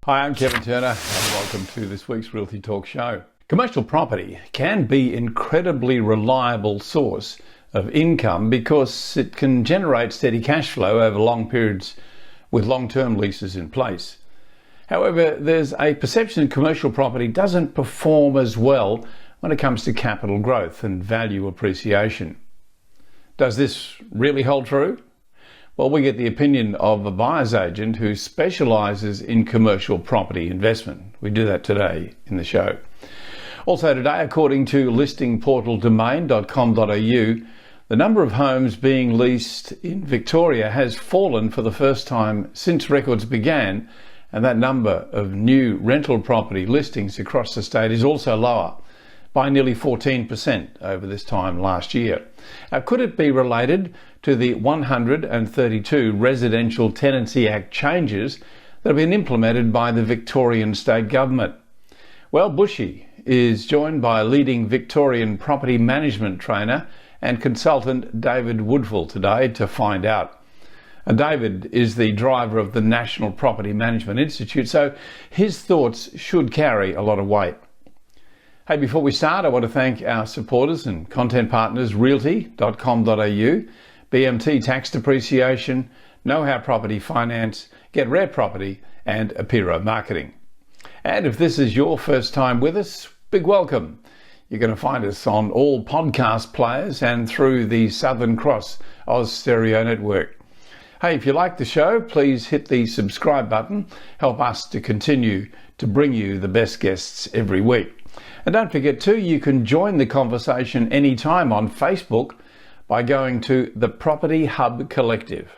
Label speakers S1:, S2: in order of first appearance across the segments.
S1: Hi, I'm Kevin Turner and welcome to this week's Realty Talk show. Commercial property can be an incredibly reliable source of income because it can generate steady cash flow over long periods with long-term leases in place. However, there's a perception commercial property doesn't perform as well when it comes to capital growth and value appreciation. Does this really hold true? Well, we get the opinion of a buyer's agent who specialises in commercial property investment. We do that today in the show. Also today, according to listing portal domain.com.au, the number of homes being leased in Victoria has fallen for the first time since records began, and that number of new rental property listings across the state is also lower by nearly 14% over this time last year. Now, could it be related to the 132 Residential Tenancy Act changes that have been implemented by the Victorian state government? Well, Bushy is joined by leading Victorian property management trainer and consultant David Woodfull today to find out. And David is the driver of the National Property Management Institute, so his thoughts should carry a lot of weight. Hey, before we start, I want to thank our supporters and content partners, realty.com.au, BMT Tax Depreciation, Know How Property Finance, Get Rare Property, and Apiro Marketing. And if this is your first time with us, big welcome. You're going to find us on all podcast players and through the Southern Cross Oz Stereo Network. Hey, if you like the show, please hit the subscribe button. Help us to continue to bring you the best guests every week. And don't forget too, you can join the conversation anytime on Facebook by going to the Property Hub Collective.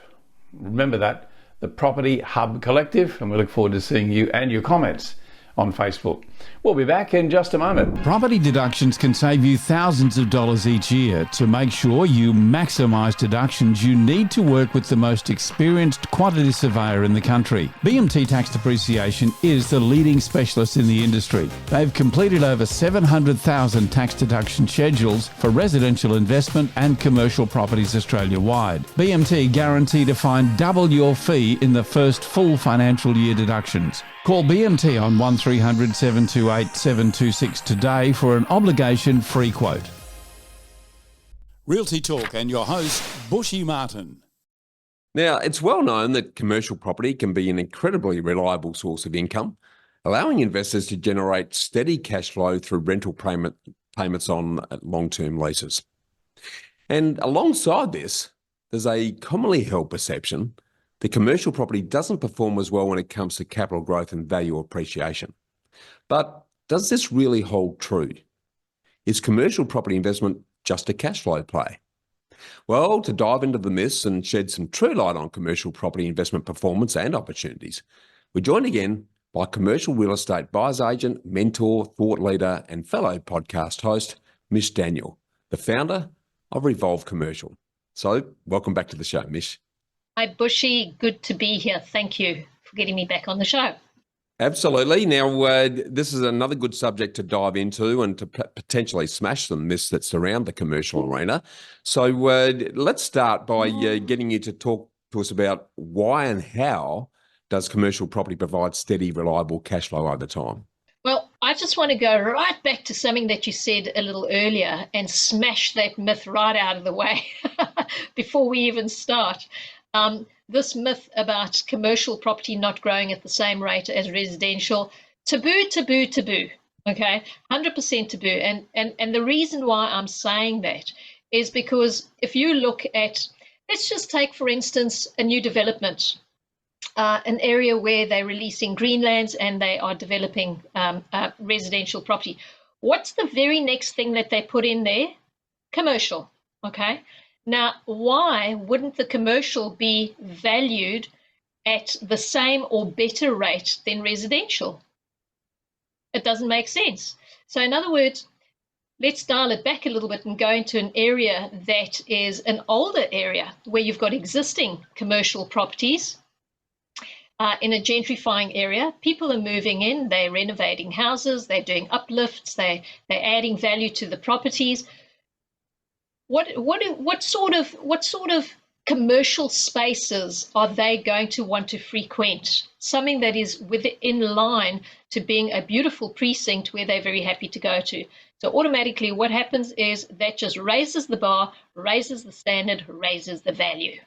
S1: Remember that, the Property Hub Collective, and we look forward to seeing you and your comments on Facebook. We'll be back in just a moment.
S2: Property deductions can save you thousands of dollars each year. To make sure you maximise deductions, you need to work with the most experienced quantity surveyor in the country. BMT Tax Depreciation is the leading specialist in the industry. They've completed over 700,000 tax deduction schedules for residential investment and commercial properties Australia-wide. BMT guarantee to find double your fee in the first full financial year deductions. Call BMT on 1300 728 726 today for an obligation-free quote. Realty Talk and your host, Bushy Martin.
S3: Now, it's well known that commercial property can be an incredibly reliable source of income, allowing investors to generate steady cash flow through rental payments on long-term leases. And alongside this, there's a commonly held perception that commercial property doesn't perform as well when it comes to capital growth and value appreciation. But does this really hold true? Is commercial property investment just a cash flow play? Well, to dive into the myths and shed some true light on commercial property investment performance and opportunities, we're joined again by commercial real estate buyer's agent, mentor, thought leader, and fellow podcast host, Mish Daniel, the founder of Revolve Commercial. So, welcome back to the show, Mish.
S4: Hi, Bushy. Good to be here. Thank you for getting me back on the show.
S3: Absolutely. Now, this is another good subject to dive into and to potentially smash some myths that surround the commercial arena. So let's start by getting you to talk to us about why and how does commercial property provide steady, reliable cash flow over time?
S4: Well, I just want to go right back to something that you said a little earlier and smash that myth right out of the way before we even start. This myth about commercial property not growing at the same rate as residential, taboo, okay, 100% taboo. And the reason why I'm saying that is because if you look at, let's just take, for instance, a new development, an area where they're releasing greenlands and they are developing residential property. What's the very next thing that they put in there? Commercial, okay? Now, why wouldn't the commercial be valued at the same or better rate than residential? It doesn't make sense. So in other words, let's dial it back a little bit and go into an area that is an older area where you've got existing commercial properties in a gentrifying area. People are moving in, they're renovating houses, they're doing uplifts, they're adding value to the properties. What sort of commercial spaces are they going to want to frequent? Something that is within line to being a beautiful precinct where they're very happy to go to. So automatically what happens is that just raises the bar, raises the standard, raises the value.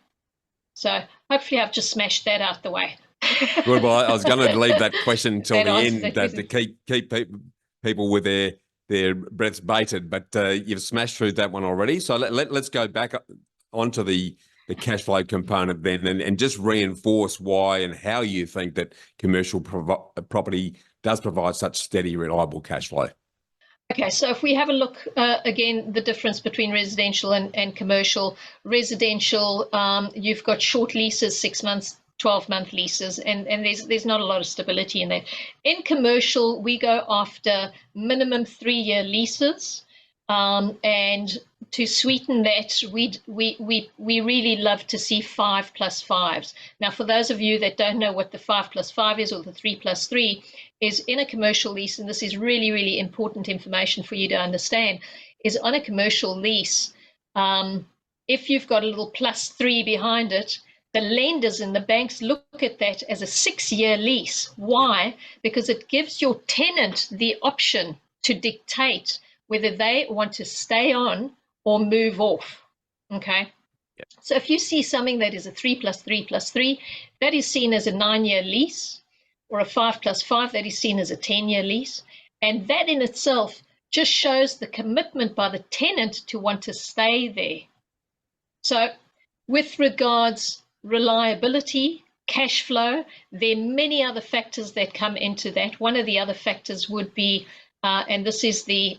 S4: So hopefully I've just smashed that out the way.
S3: Good. Well, I was going to leave that question until
S4: That
S3: the
S4: answers
S3: end
S4: that
S3: to keep people with their breaths bated, but you've smashed through that one already. So let's go back onto the cash flow component then, and just reinforce why and how you think that commercial property does provide such steady, reliable cash flow.
S4: Okay, so if we have a look again, the difference between residential and commercial. Residential, you've got short leases, 6 months, 12-month leases, and there's not a lot of stability in that. In commercial, we go after minimum 3-year leases, and to sweeten that, we really love to see 5+5s. Now, for those of you that don't know what the 5+5 is, or the 3+3 is in a commercial lease, and this is really, really important information for you to understand, is on a commercial lease, if you've got a little +3 behind it, the lenders and the banks look at that as a 6-year lease. Why? Because it gives your tenant the option to dictate whether they want to stay on or move off. Okay.
S3: Yep.
S4: So if you see something that is a 3+3+3, that is seen as a 9-year lease, or a 5+5, that is seen as a 10-year lease. And that in itself just shows the commitment by the tenant to want to stay there. So with regards reliability, cash flow, there are many other factors that come into that. One of the other factors would be, and this is the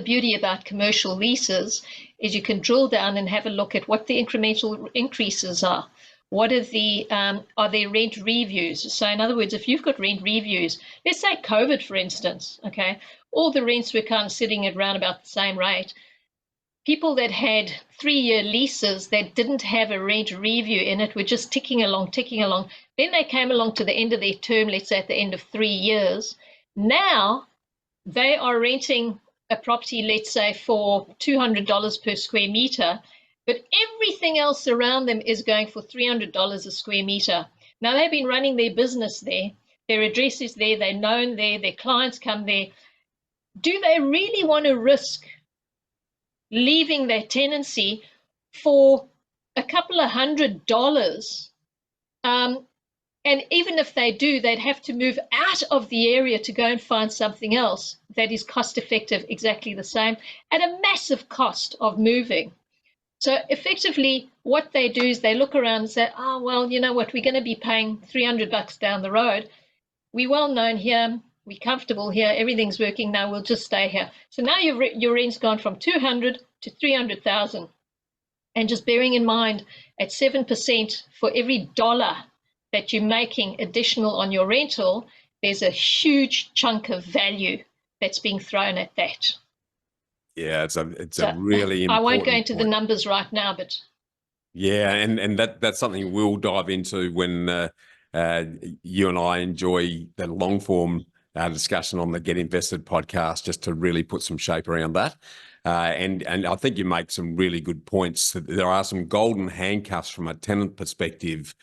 S4: beauty about commercial leases, is you can drill down and have a look at what the incremental increases are. What are there rent reviews? So in other words, if you've got rent reviews, let's say COVID, for instance, okay, all the rents were kind of sitting at around about the same rate. People that had 3-year leases that didn't have a rent review in it were just ticking along. Then they came along to the end of their term, let's say at the end of 3 years. Now they are renting a property, let's say, for $200 per square meter, but everything else around them is going for $300 a square meter. Now they've been running their business there, their address is there, they're known there, their clients come there. Do they really want to risk leaving their tenancy for a couple of $100? And even if they do, they'd have to move out of the area to go and find something else that is cost effective, exactly the same, at a massive cost of moving. So effectively, what they do is they look around and say, oh, well, you know what, we're going to be paying $300 down the road. We're well known here. We're comfortable here. Everything's working now. We'll just stay here. So now your rent's gone from 200 to 300,000. And just bearing in mind, at 7% for every dollar that you're making additional on your rental, there's a huge chunk of value that's being thrown at that.
S3: Yeah, it's a really important
S4: I won't go into
S3: point.
S4: the numbers right now, but
S3: yeah, and that's something we'll dive into when you and I enjoy the long form discussion on the Get Invested podcast, just to really put some shape around that. And I think you make some really good points. There are some golden handcuffs from a tenant perspective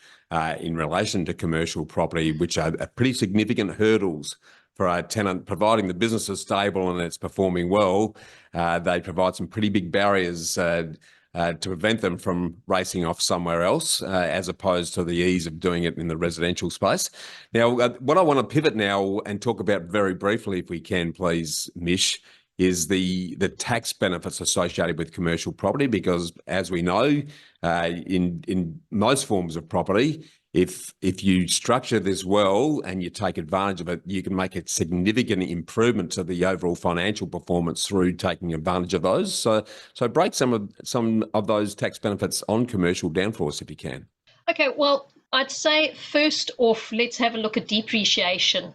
S3: in relation to commercial property, which are pretty significant hurdles for a tenant, providing the business is stable and it's performing well. They provide some pretty big barriers to prevent them from racing off somewhere else, as opposed to the ease of doing it in the residential space. Now, what I want to pivot now and talk about very briefly, if we can, please, Mish, is the tax benefits associated with commercial property, because as we know, in most forms of property, if you structure this well and you take advantage of it, you can make a significant improvement to the overall financial performance through taking advantage of those. So break some of those tax benefits on commercial down for us if you can.
S4: Okay, well, I'd say first off, let's have a look at depreciation.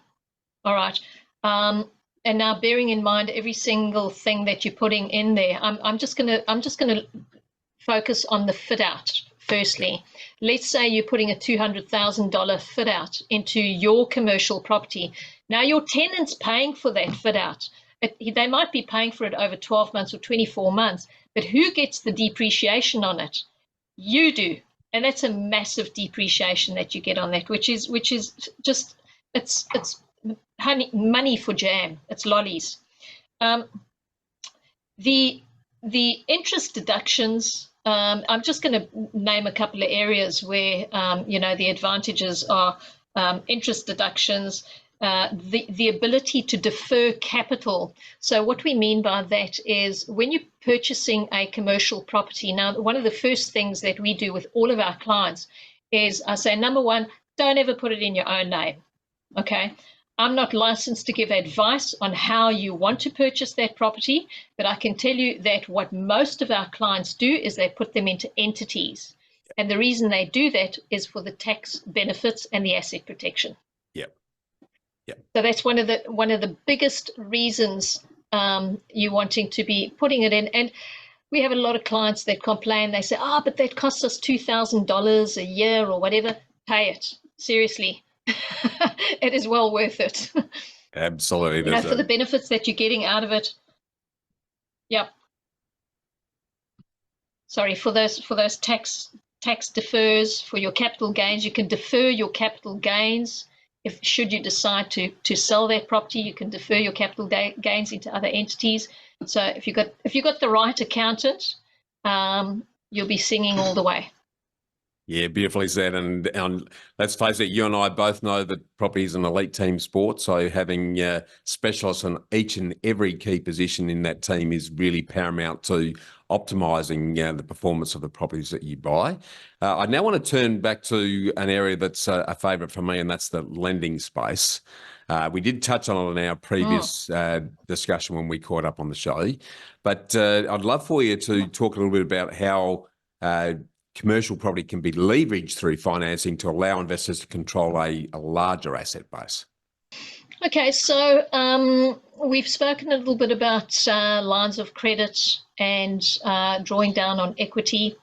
S4: All right. And now, bearing in mind every single thing that you're putting in there, I'm just gonna focus on the fit out. Firstly, let's say you're putting a $200,000 fit out into your commercial property. Now your tenant's paying for that fit out. They might be paying for it over 12 months or 24 months, But who gets the depreciation on it? You do. And that's a massive depreciation that you get on that, which is just, it's money for jam. It's lollies. The interest deductions, I'm just going to name a couple of areas where, the advantages are interest deductions, the ability to defer capital. So what we mean by that is when you're purchasing a commercial property, now one of the first things that we do with all of our clients is I say, number one, don't ever put it in your own name. Okay. I'm not licensed to give advice on how you want to purchase that property, but I can tell you that what most of our clients do is they put them into entities. And the reason they do that is for the tax benefits and the asset protection.
S3: Yep. Yep.
S4: So that's one of the biggest reasons you wanting to be putting it in. And we have a lot of clients that complain. They say, but that costs us $2,000 a year or whatever. Pay it. Seriously. It is well worth it.
S3: Absolutely.
S4: For the benefits that you're getting out of it. Yep. Sorry, for those tax defers, for your capital gains, you can defer your capital gains. Should you decide to sell that property, you can defer your capital gains into other entities. So if you got the right accountant, you'll be singing all the way.
S3: Yeah, beautifully said. And let's face it, you and I both know that property is an elite team sport. So having specialists in each and every key position in that team is really paramount to optimising the performance of the properties that you buy. I now want to turn back to an area that's a favourite for me, and that's the lending space. We did touch on it in our previous discussion when we caught up on the show, but I'd love for you to talk a little bit about how commercial property can be leveraged through financing to allow investors to control a larger asset base.
S4: Okay, so we've spoken a little bit about lines of credit and drawing down on equity.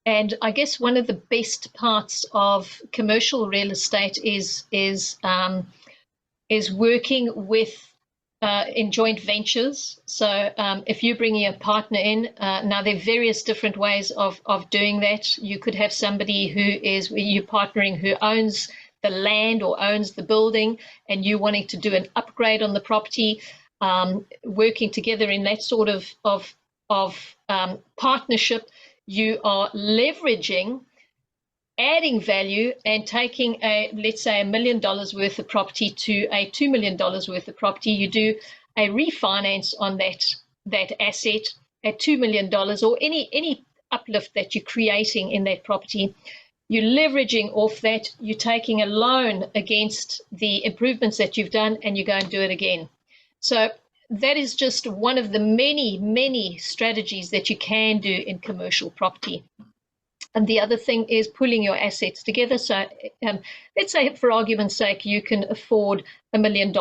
S4: And I guess one of the best parts of commercial real estate is working with in joint ventures. So if you're bringing a partner in, now there are various different ways of doing that. You could have somebody you're partnering who owns the land or owns the building, and you wanting to do an upgrade on the property, working together in that sort of partnership. You are leveraging, adding value, and taking let's say $1 million worth of property to a $2 million worth of property. You do a refinance on that asset at $2 million or any uplift that you're creating in that property. You're leveraging off that. You're taking a loan against the improvements that you've done, and you go and do it again. So that is just one of the many, many strategies that you can do in commercial property. And the other thing is pulling your assets together. So let's say, for argument's sake, you can afford $1 million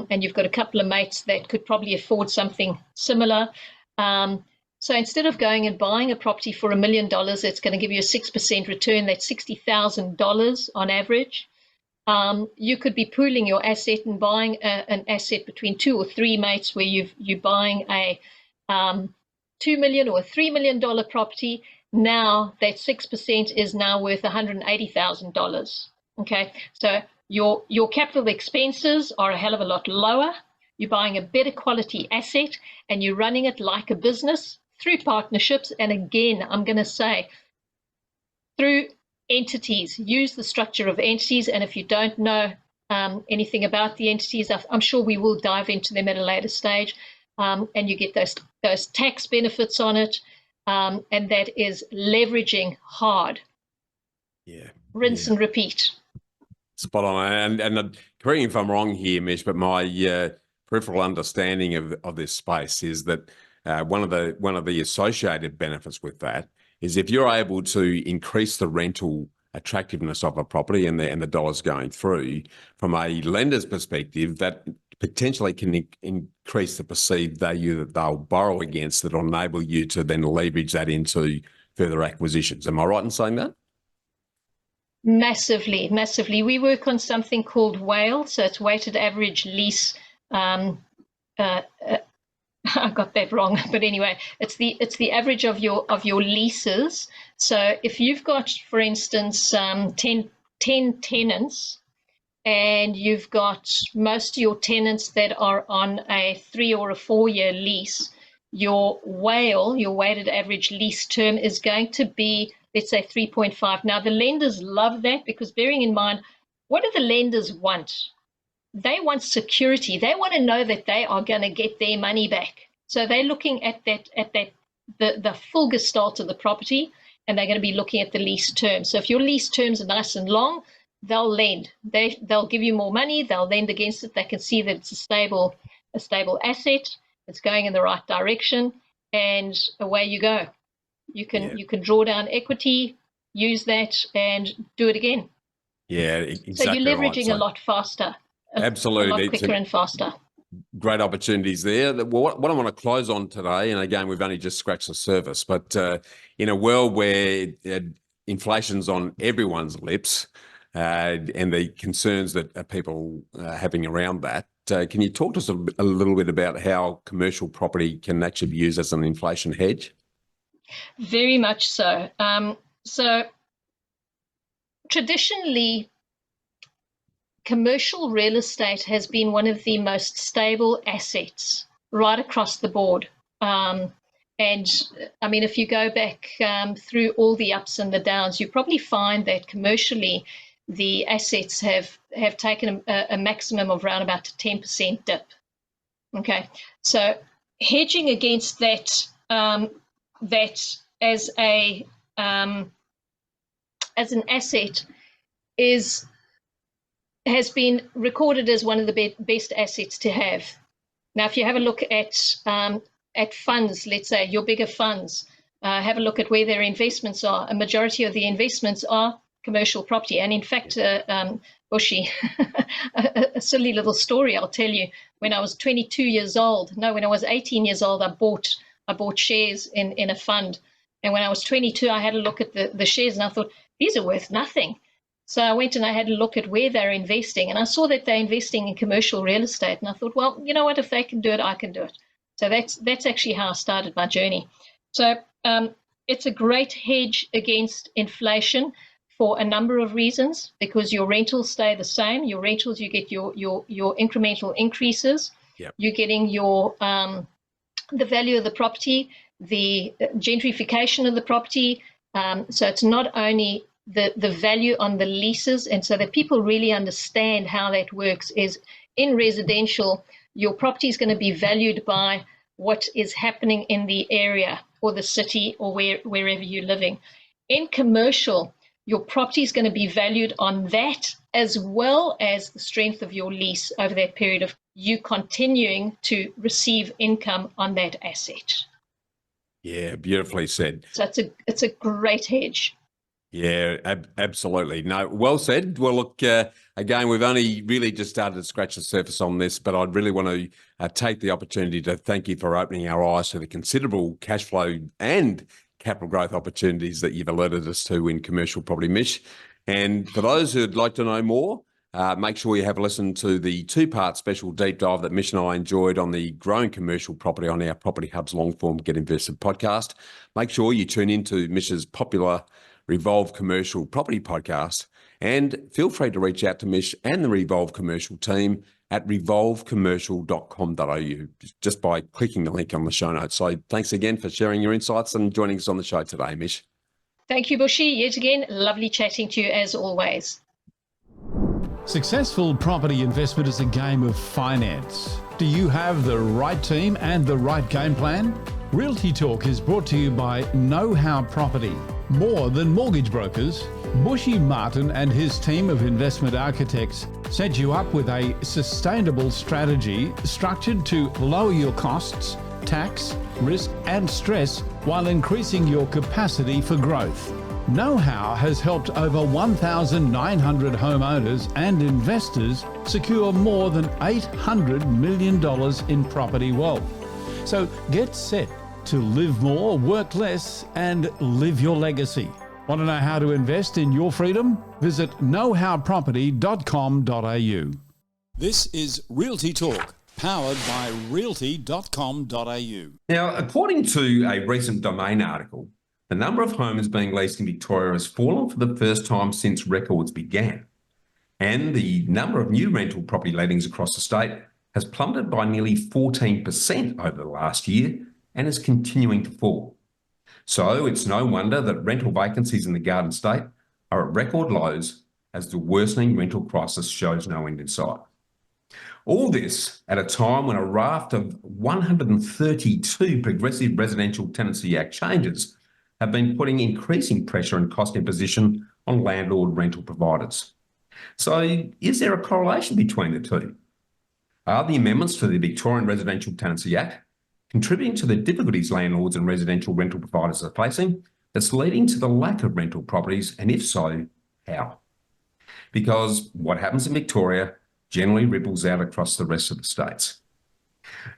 S4: and you've got a couple of mates that could probably afford something similar. So instead of going and buying a property for $1 million, it's going to give you a 6% return. That's $60,000 on average. You could be pooling your asset and buying an asset between 2 or 3 mates where you're buying a $2 million or a $3 million property. Now that 6% is now worth $180,000. Okay, so your capital expenses are a hell of a lot lower. You're buying a better quality asset, and you're running it like a business through partnerships. And again, I'm going to say through entities. Use the structure of entities, and if you don't know anything about the entities, I'm sure we will dive into them at a later stage, and you get those tax benefits on it. And that is leveraging hard.
S3: Yeah.
S4: Rinse and repeat.
S3: Spot on. And correct me if I'm wrong here, Mish, but my peripheral understanding of this space is that one of the associated benefits with that is if you're able to increase the rental attractiveness of a property and the dollars going through, from a lender's perspective, that potentially can increase the perceived value that they'll borrow against, that will enable you to then leverage that into further acquisitions. Am I right in saying that?
S4: Massively, massively. We work on something called WALE, so it's weighted average lease I got that wrong, but anyway, it's the average of your leases. So if you've got, for instance, 10 tenants, and you've got most of your tenants that are on a 3 or a 4 year lease, your weighted average lease term is going to be, let's say, 3.5. Now, the lenders love that, because bearing in mind, what do the lenders want? They want security. They want to know that they are going to get their money back. So they're looking at the full gestalt of the property, and they're going to be looking at the lease term. So if your lease terms are nice and long, they'll lend. They'll give you more money. They'll lend against it. They can see that it's a stable asset. It's going in the right direction, and away you go. You can draw down equity, use that, and do it again.
S3: Yeah, exactly.
S4: So you're leveraging a lot faster.
S3: Absolutely.
S4: A lot quicker and faster.
S3: Great opportunities there. What I want to close on today, and again, we've only just scratched the surface, but in a world where inflation's on everyone's lips, and the concerns that people are having around that, can you talk to us a little bit about how commercial property can actually be used as an inflation hedge?
S4: Very much so. So traditionally, commercial real estate has been one of the most stable assets right across the board. And I mean, if you go back through all the ups and the downs, you probably find that commercially the assets have taken a maximum of around about a 10% dip. Okay, so hedging against that, that as an asset has been recorded as one of the best assets to have. Now, if you have a look at funds, let's say your bigger funds, have a look at where their investments are. A majority of the investments are commercial property. And in fact, Bushy, a silly little story I'll tell you. When I was 22 years old, no, when I was 18 years old, I bought shares in a fund. And when I was 22, I had a look at the shares, and I thought, these are worth nothing. So I went and I had a look at where they're investing, and I saw that they're investing in commercial real estate. And I thought, well, you know what, if they can do it, I can do it. So that's actually how I started my journey. So it's a great hedge against inflation for a number of reasons, because your rentals stay the same. Your rentals, you get your incremental increases.
S3: Yep.
S4: You're getting your the value of the property, the gentrification of the property. So it's not only the value on the leases, and so that people really understand how that works is, in residential, your property is going to be valued by what is happening in the area or the city or wherever you're living. In commercial, your property is going to be valued on that, as well as the strength of your lease over that period of you continuing to receive income on that asset.
S3: Yeah, beautifully said.
S4: So it's a great hedge.
S3: Yeah, absolutely. No, well said. Well, look, again, we've only really just started to scratch the surface on this, but I'd really want to take the opportunity to thank you for opening our eyes to the considerable cash flow and capital growth opportunities that you've alerted us to in commercial property, Mish. And for those who'd like to know more, make sure you have a listen to the two-part special deep dive that Mish and I enjoyed on the growing commercial property on our Property Hub's long-form Get Invested podcast. Make sure you tune into Mish's popular Revolve Commercial Property podcast, and feel free to reach out to Mish and the Revolve Commercial team at revolvecommercial.com.au just by clicking the link on the show notes. So thanks again for sharing your insights and joining us on the show today, Mish.
S4: Thank you, Bushy. Yet again, lovely chatting to you as always.
S2: Successful property investment is a game of finance. Do you have the right team and the right game plan? Realty Talk is brought to you by Know How Property. More than mortgage brokers, Bushy Martin and his team of investment architects set you up with a sustainable strategy structured to lower your costs, tax, risk and stress while increasing your capacity for growth. Know How has helped over 1,900 homeowners and investors secure more than $800 million in property wealth. So get set to live more, work less, and live your legacy. Want to know how to invest in your freedom? Visit knowhowproperty.com.au.
S5: This is Realty Talk
S2: Powered by realty.com.au.
S3: Now, according to a recent Domain article, the number of homes being leased in Victoria has fallen for the first time since records began. And the number of new rental property lettings across the state has plummeted by nearly 14% over the last year and is continuing to fall. So it's no wonder that rental vacancies in the Garden State are at record lows as the worsening rental crisis shows no end in sight. All this at a time when a raft of 132 Progressive Residential Tenancy Act changes have been putting increasing pressure and cost imposition on landlord rental providers. So is there a correlation between the two? Are the amendments to the Victorian Residential Tenancy Act contributing to the difficulties landlords and residential rental providers are facing that's leading to the lack of rental properties, and if so, how? Because what happens in Victoria generally ripples out across the rest of the states.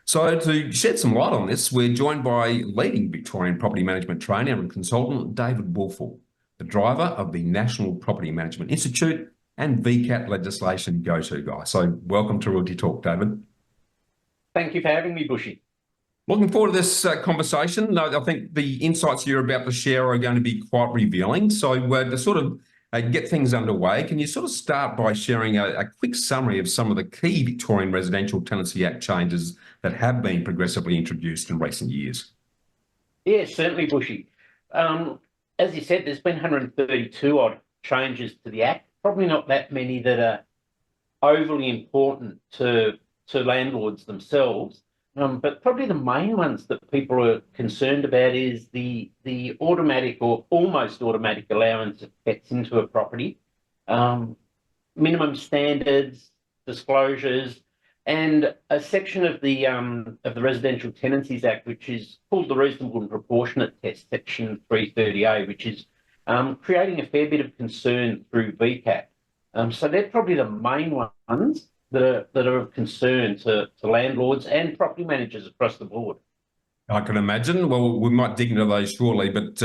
S3: So to shed some light on this, we're joined by leading Victorian property management trainer and consultant David Woolfall, the driver of the National Property Management Institute and VCAT legislation go-to guy. So welcome to Realty Talk, David.
S5: Thank you for having me, Bushy.
S3: Looking forward to this conversation. I think the insights you're about to share are going to be quite revealing. So to sort of get things underway, can you sort of start by sharing a quick summary of some of the key Victorian Residential Tenancy Act changes that have been progressively introduced in recent years?
S5: Yeah, certainly, Bushy. As you said, there's been 132 odd changes to the Act. Probably not that many that are overly important to landlords themselves. But probably the main ones that people are concerned about is the automatic or almost automatic allowance that gets into a property, minimum standards, disclosures, and a section of the Residential Tenancies Act, which is called the Reasonable and Proportionate Test, Section 330A, which is creating a fair bit of concern through VCAT. So they're probably the main ones that are of concern to landlords and property managers across the board.
S3: I can imagine. Well, we might dig into those shortly, but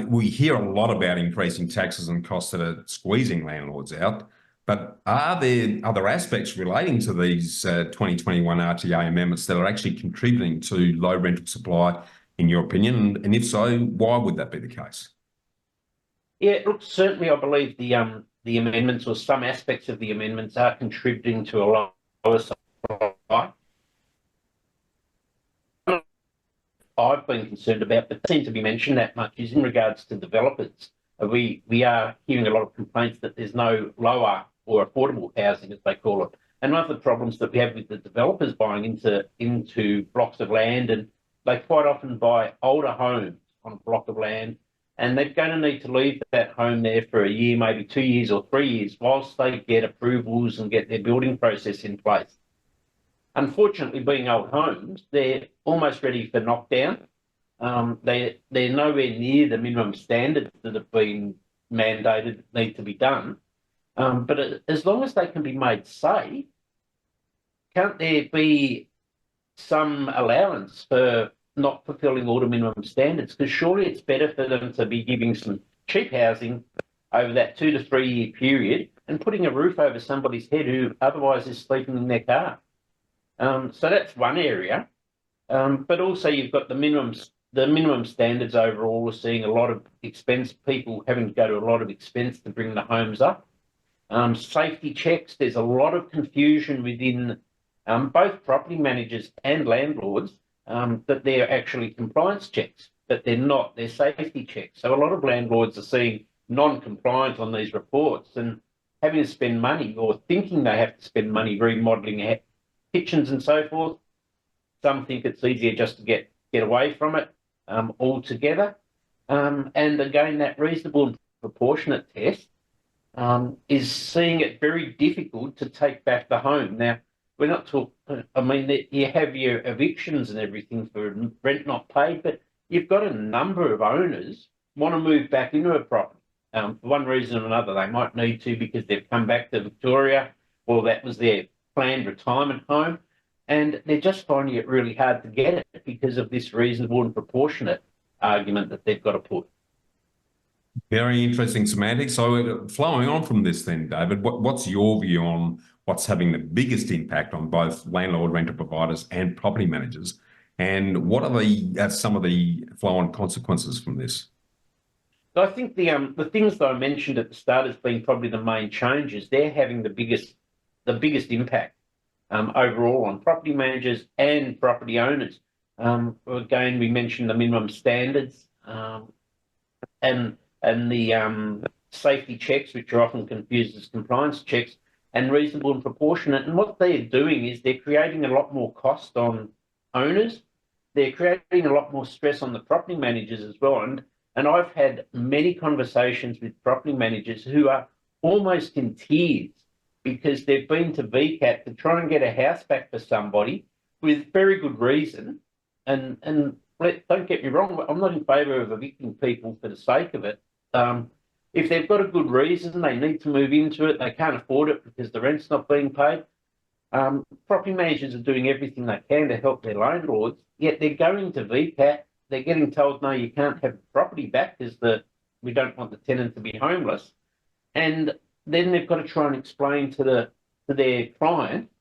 S3: we hear a lot about increasing taxes and costs that are squeezing landlords out. But are there other aspects relating to these 2021 RTA amendments that are actually contributing to low rental supply, in your opinion? And if so, why would that be the case?
S5: Yeah, look, certainly I believe the amendments or some aspects of the amendments are contributing to a lower supply. I've been concerned about, but seem to be mentioned that much, is in regards to developers. We are hearing a lot of complaints that there's no lower or affordable housing, as they call it. And one of the problems that we have with the developers buying into blocks of land, and they quite often buy older homes on a block of land, and they're going to need to leave that home there for a year, maybe 2 years or 3 years, whilst they get approvals and get their building process in place. Unfortunately, being old homes, they're almost ready for knockdown. They're nowhere near the minimum standards that have been mandated that need to be done. But as long as they can be made safe, can't there be some allowance for not fulfilling all the minimum standards? Because surely it's better for them to be giving some cheap housing over that 2 to 3 year period and putting a roof over somebody's head who otherwise is sleeping in their car. So that's one area. But also you've got the minimum standards overall. We're seeing a lot of expense, people having to go to a lot of expense to bring the homes up. Safety checks, there's a lot of confusion within both property managers and landlords that they're actually compliance checks, but they're not, they're safety checks. So a lot of landlords are seeing non-compliance on these reports and having to spend money or thinking they have to spend money remodelling kitchens and so forth. Some think it's easier just to get away from it altogether. And again, that reasonable and proportionate test is seeing it very difficult to take back the home. Now, we're not talking, I mean, you have your evictions and everything for rent not paid, but you've got a number of owners want to move back into a property. For one reason or another, they might need to because they've come back to Victoria, or that was their planned retirement home, and they're just finding it really hard to get it because of this reasonable and proportionate argument that they've got to put. Very
S3: interesting semantics. So flowing on from this then, David, what's your view on
S6: what's having the biggest impact on both landlord, rental providers and property managers? And what are some of the flow-on consequences from this?
S5: So I think the things that I mentioned at the start as being probably the main changes, they're having the biggest impact overall on property managers and property owners. Again, we mentioned the minimum standards and the safety checks, which are often confused as compliance checks, and reasonable and proportionate. And what they're doing is they're creating a lot more cost on owners. They're creating a lot more stress on the property managers as well. And I've had many conversations with property managers who are almost in tears because they've been to VCAT to try and get a house back for somebody with very good reason. And don't get me wrong, I'm not in favour of evicting people for the sake of it. If they've got a good reason, they need to move into it, they can't afford it because the rent's not being paid. Property managers are doing everything they can to help their landlords, yet they're going to VCAT, they're getting told, no, you can't have the property back because we don't want the tenant to be homeless. And then they've got to try and explain to their client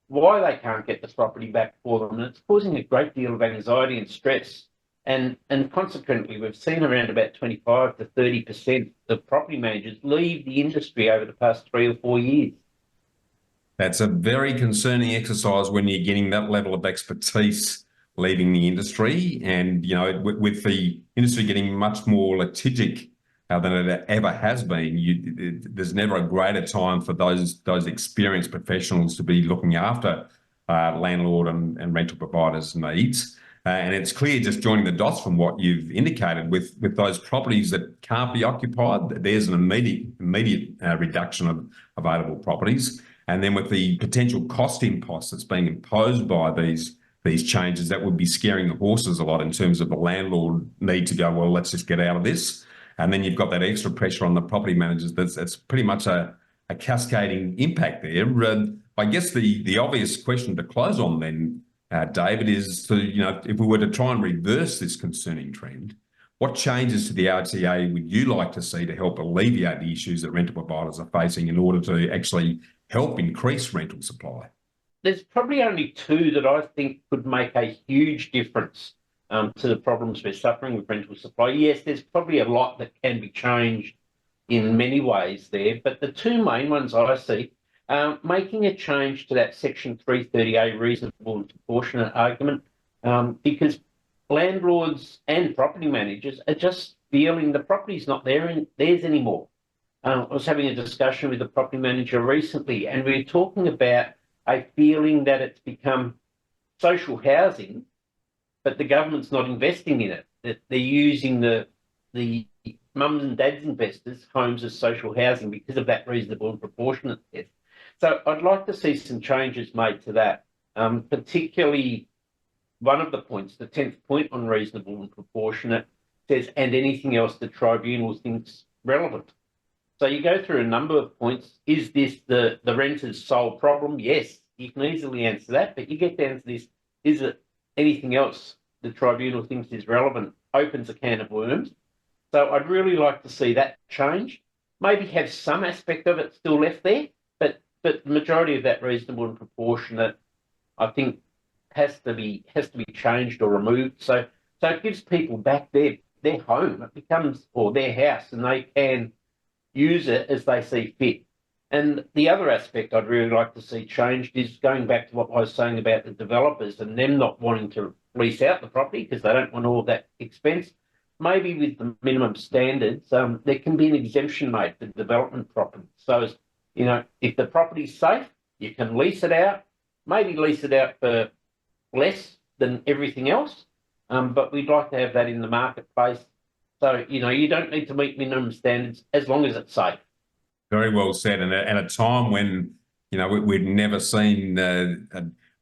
S5: why they can't get the property back for them. And it's causing a great deal of anxiety and stress. And consequently, we've seen around about 25 to 30% of property managers leave the industry over the past 3 or 4 years.
S6: That's a very concerning exercise when you're getting that level of expertise leaving the industry. And, you know, with the industry getting much more litigic than it ever has been, there's never a greater time for those experienced professionals to be looking after landlord and rental providers' needs. And it's clear, just joining the dots from what you've indicated, with those properties that can't be occupied, there's an immediate reduction of available properties. And then with the potential cost impost that's being imposed by these changes, that would be scaring the horses a lot in terms of the landlord need to go, well, let's just get out of this. And then you've got that extra pressure on the property managers. That's pretty much a cascading impact there. I guess the obvious question to close on then, David, is if we were to try and reverse this concerning trend, what changes to the RTA would you like to see to help alleviate the issues that rental providers are facing in order to actually help increase rental supply?
S5: There's probably only two that I think could make a huge difference to the problems we're suffering with rental supply. Yes, there's probably a lot that can be changed in many ways there, but the two main ones I see, making a change to that Section 330A reasonable and proportionate argument, because landlords and property managers are just feeling the property's not theirs anymore. I was having a discussion with a property manager recently, and we were talking about a feeling that it's become social housing, but the government's not investing in it. That they're using the mums and dads investors' homes as social housing because of that reasonable and proportionate test. So I'd like to see some changes made to that, particularly one of the points, the 10th point on reasonable and proportionate, says, and anything else the tribunal thinks relevant. So you go through a number of points. Is this the renter's sole problem? Yes, you can easily answer that, but you get down to this, is it anything else the tribunal thinks is relevant? Opens a can of worms. So I'd really like to see that change. Maybe have some aspect of it still left there, but the majority of that reasonable and proportionate, I think, has to be changed or removed. So it gives people back their home. It becomes, or their house, and they can use it as they see fit. And the other aspect I'd really like to see changed is going back to what I was saying about the developers and them not wanting to lease out the property because they don't want all of that expense. Maybe with the minimum standards, there can be an exemption made for development property. So, if the property's safe, you can lease it out, maybe lease it out for less than everything else, but we'd like to have that in the marketplace. So, you don't need to meet minimum standards as long as it's safe.
S6: Very well said. And at a time when, we've never seen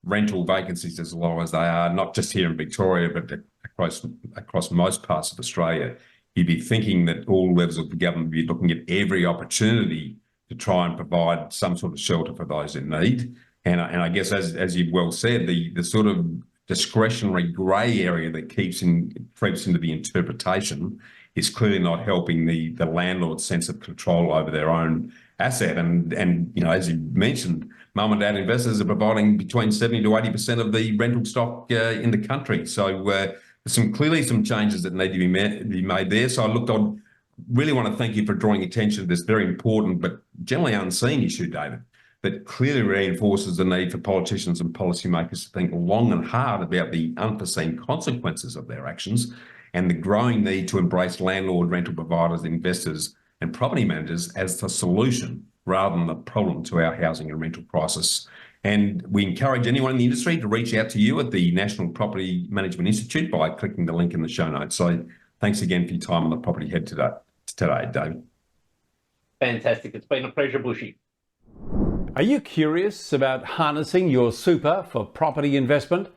S6: rental vacancies as low as they are, not just here in Victoria, but across most parts of Australia, you'd be thinking that all levels of the government would be looking at every opportunity to try and provide some sort of shelter for those in need. And I guess, as you've well said, the sort of discretionary grey area that creeps into the interpretation is clearly not helping the landlord's sense of control over their own asset. And you know, as you mentioned, mum and dad investors are providing between 70 to 80% of the rental stock in the country. So there's clearly some changes that need to be made there. So I really want to thank you for drawing attention to this very important but generally unseen issue, David, that clearly reinforces the need for politicians and policymakers to think long and hard about the unforeseen consequences of their actions and the growing need to embrace landlord, rental providers, investors and property managers as the solution rather than the problem to our housing and rental crisis. And we encourage anyone in the industry to reach out to you at the National Property Management Institute by clicking the link in the show notes. So thanks again for your time on the Property Head today, David.
S5: Fantastic. It's been a pleasure, Bushy.
S1: Are you curious about harnessing your super for property investment?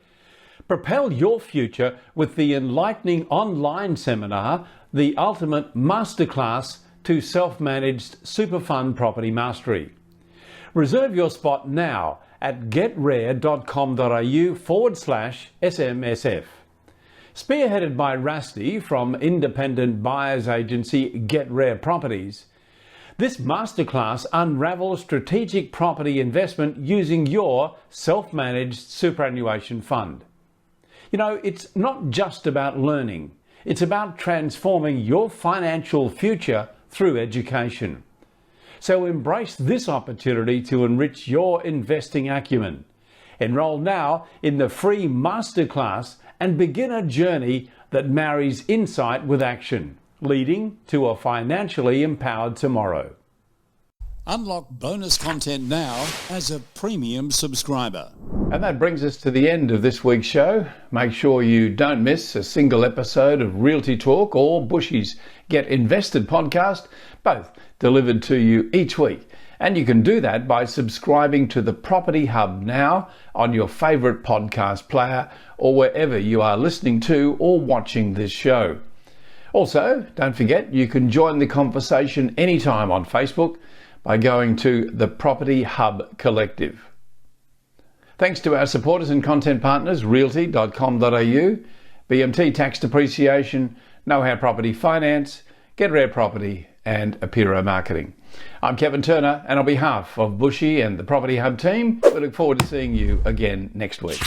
S1: Propel your future with the enlightening online seminar, The Ultimate Masterclass to Self-Managed Super Fund Property Mastery. Reserve your spot now at getrare.com.au/SMSF. Spearheaded by Rusty from independent buyers agency Get Rare Properties, this masterclass unravels strategic property investment using your self-managed superannuation fund. You know, it's not just about learning. It's about transforming your financial future through education. So embrace this opportunity to enrich your investing acumen. Enroll now in the free masterclass and begin a journey that marries insight with action, leading to a financially empowered tomorrow.
S2: Unlock bonus content now as a premium subscriber.
S1: And that brings us to the end of this week's show. Make sure you don't miss a single episode of Realty Talk or Bushy's Get Invested podcast, both delivered to you each week. And you can do that by subscribing to the Property Hub now on your favourite podcast player or wherever you are listening to or watching this show. Also, don't forget you can join the conversation anytime on Facebook by going to the Property Hub Collective. Thanks to our supporters and content partners, realty.com.au, BMT Tax Depreciation, Know How Property Finance, Get Rare Property and Apiro Marketing. I'm Kevin Turner, and on behalf of Bushy and the Property Hub team, we look forward to seeing you again next week.